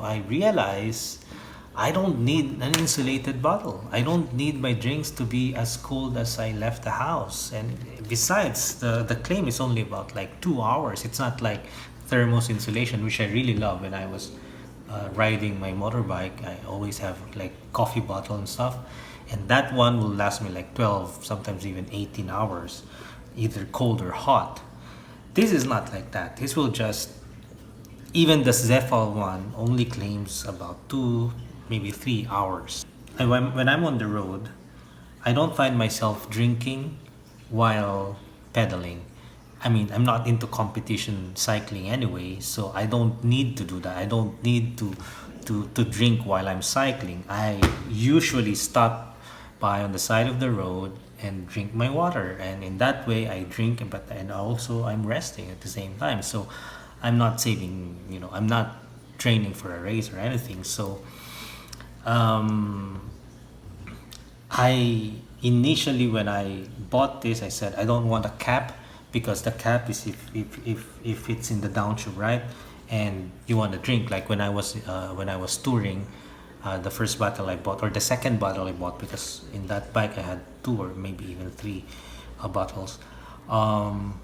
I realize I don't need an insulated bottle. I don't need my drinks to be as cold as I left the house. And besides, the claim is only about like 2 hours. It's not like thermos insulation, which I really love. When I was riding my motorbike, I always have like coffee bottle and stuff. And that one will last me like 12, sometimes even 18 hours, either cold or hot. This is not like that. This will just, even the Zephyr one only claims about 2, maybe 3 hours. And when I'm on the road, I don't find myself drinking while pedaling. I mean, I'm not into competition cycling anyway, so I don't need to do that. I don't need to drink while I'm cycling. I usually stop by on the side of the road and drink my water, and in that way I drink, but and also I'm resting at the same time. So I'm not saving, I'm not training for a race or anything. So um, I initially, when I bought this, I said I don't want a cap, because the cap is if it's in the downshift, right? And you want to drink, like when I was touring, the first bottle I bought, or the second bottle I bought, because in that bike I had two or maybe even three bottles. Um,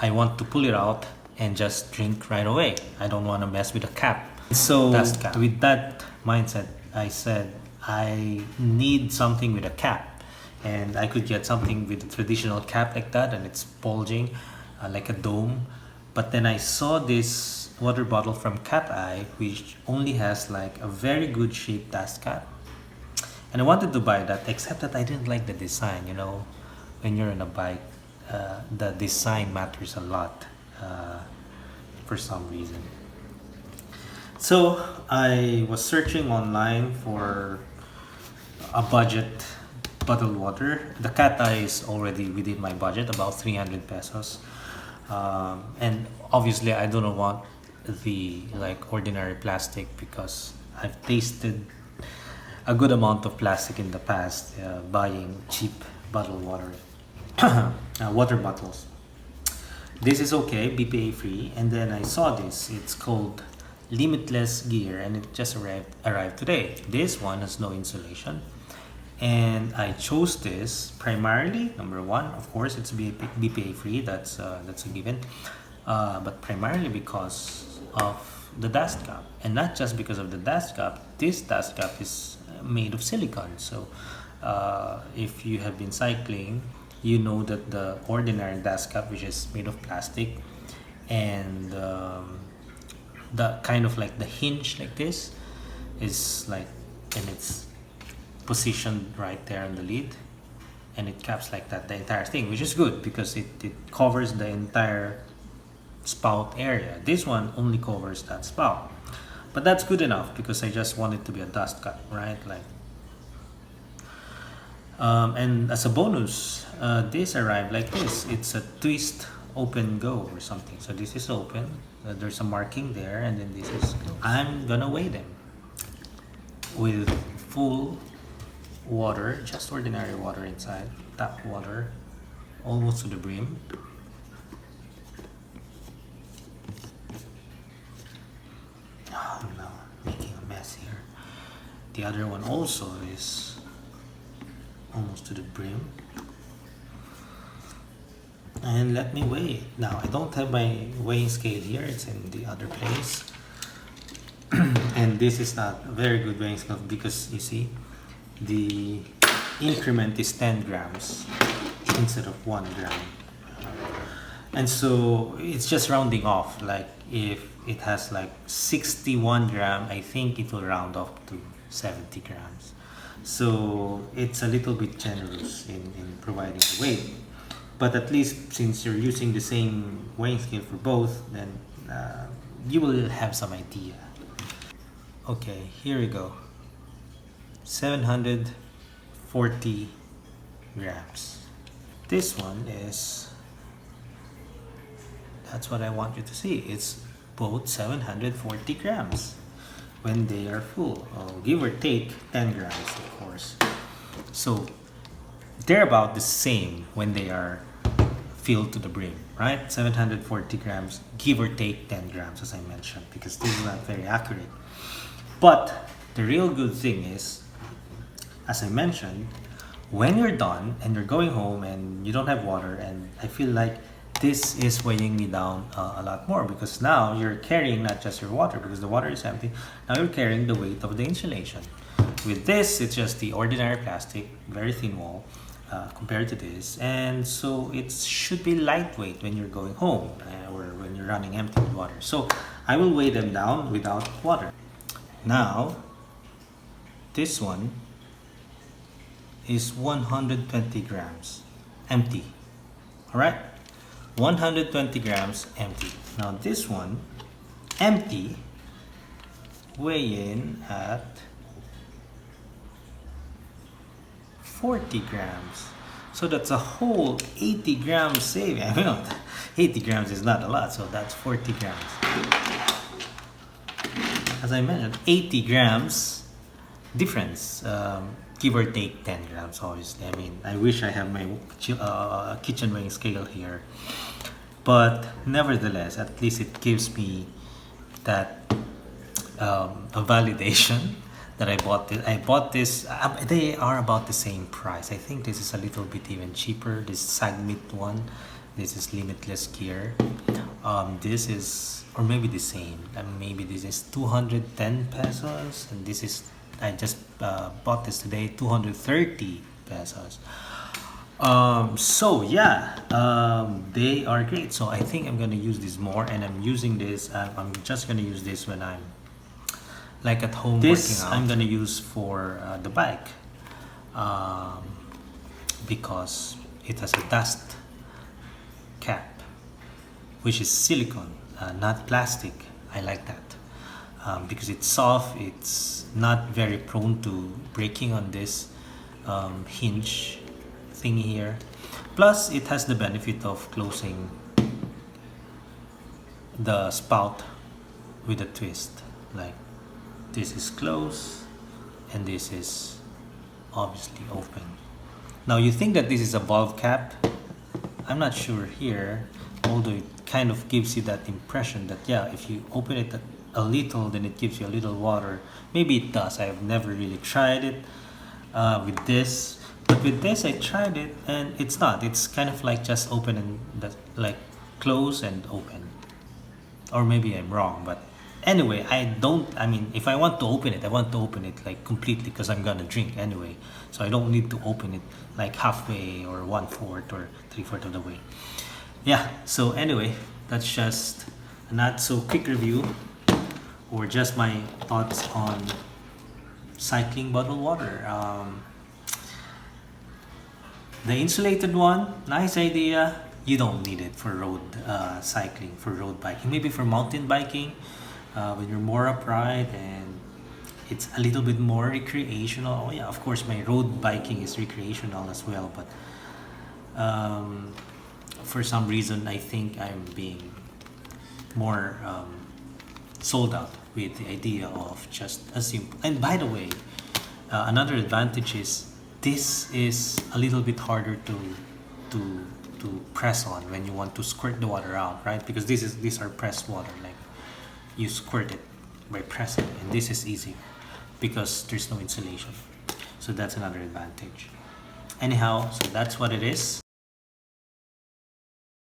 I want to pull it out and just drink right away. I don't want to mess with the cap. So dust cap. With that mindset, I said I need something with a cap, and I could get something with a traditional cap like that, and it's bulging, like a dome. But then I saw this water bottle from Cat Eye, which only has like a very good shaped dust cap, and I wanted to buy that, except that I didn't like the design. When you're on a bike, the design matters a lot, uh, for some reason. So I was searching online for a budget bottled water. The Cat Eye is already within my budget, about 300 pesos. And obviously, I don't want the like ordinary plastic, because I've tasted a good amount of plastic in the past, buying cheap bottled water, water bottles. This is okay, BPA free. And then I saw this. It's called Limitless Gear, and it just arrived today. This one has no insulation, and I chose this primarily. Number one, of course, it's BPA free. That's a given. But primarily because of the dust cap, and not just because of the dust cap. This dust cap is made of silicone. So if you have been cycling, you know that the ordinary dust cap, which is made of plastic, and the kind of like the hinge like this, is like, and it's positioned right there on the lid, and it caps like that the entire thing, which is good because it covers the entire spout area. This one only covers that spout, but that's good enough because I just want it to be a dust cap, right? Like, and as a bonus, this arrived like this. It's a twist open go or something. So this is open, there's a marking there, and then this is, I'm gonna weigh them with full water, just ordinary water inside, tap water, almost to the brim. Oh no, making a mess here. The other one also is almost to the brim. And let me weigh it. Now, I don't have my weighing scale here, it's in the other place. And this is not a very good weighing scale, because you see, the increment is 10 grams instead of 1 gram. And so it's just rounding off. Like if it has like 61 gram, I think it will round off to 70 grams. So it's a little bit generous in providing the weight. But at least since you're using the same weighing scale for both, then you will have some idea. Okay, here we go. 740 grams. This one is, that's what I want you to see. It's both 740 grams when they are full. Give or take 10 grams, of course. So they're about the same when they are filled to the brim, right? 740 grams, give or take 10 grams, as I mentioned, because this is not very accurate. But the real good thing is, as I mentioned, when you're done and you're going home and you don't have water, and I feel like this is weighing me down a lot more, because now you're carrying not just your water, because the water is empty, now you're carrying the weight of the insulation. With this, it's just the ordinary plastic, very thin wall compared to this, and so it should be lightweight when you're going home or when you're running empty with water. So I will weigh them down without water. Now this one is 120 grams empty. All right, 120 grams empty. Now this one empty weigh in at 40 grams. So that's a whole 80 grams saving. I mean, 80 grams is not a lot, so that's 40 grams. As I mentioned, 80 grams difference, give or take 10 grams, obviously. I mean, I wish I have my kitchen weighing scale here, but nevertheless, at least it gives me that a validation that I bought this. They are about the same price. I think this is a little bit even cheaper. This Sagmit one, this is Limitless Gear. This is, or maybe the same. Maybe this is 210 pesos, and this is, I just bought this today, 230 pesos. So yeah, they are great. So I think I'm gonna use this more, and I'm using this. I'm just gonna use this when I'm like at home working out. I'm gonna use for the bike because it has a dust cap, which is silicone, not plastic. I like that because it's soft. It's not very prone to breaking on this hinge thing here. Plus, it has the benefit of closing the spout with a twist. Like, this is closed and this is obviously open. Now you think that this is a valve cap. I'm not sure here, although it kind of gives you that impression that, yeah, if you open it a little, then it gives you a little water. Maybe it does. I've never really tried it with this, but with this I tried it and it's not. It's kind of like just open and like close and open. Or maybe I'm wrong, but anyway, I mean, if I want to open it, I want to open it like completely, because I'm gonna drink anyway. So I don't need to open it like halfway or 1/4 or 3/4 of the way. Yeah, so anyway, that's just a not so quick review, or just my thoughts on cycling bottled water. The insulated one, nice idea. You don't need it for road cycling, for road biking. Maybe for mountain biking, when you're more upright and it's a little bit more recreational. Oh yeah, of course my road biking is recreational as well, but for some reason I think I'm being more sold out with the idea of just a simple. And by the way, another advantage is this is a little bit harder to press on when you want to squirt the water out, right? Because these are pressed water, like you squirt it by pressing, and this is easy because there's no insulation. So that's another advantage. Anyhow, so that's what it is.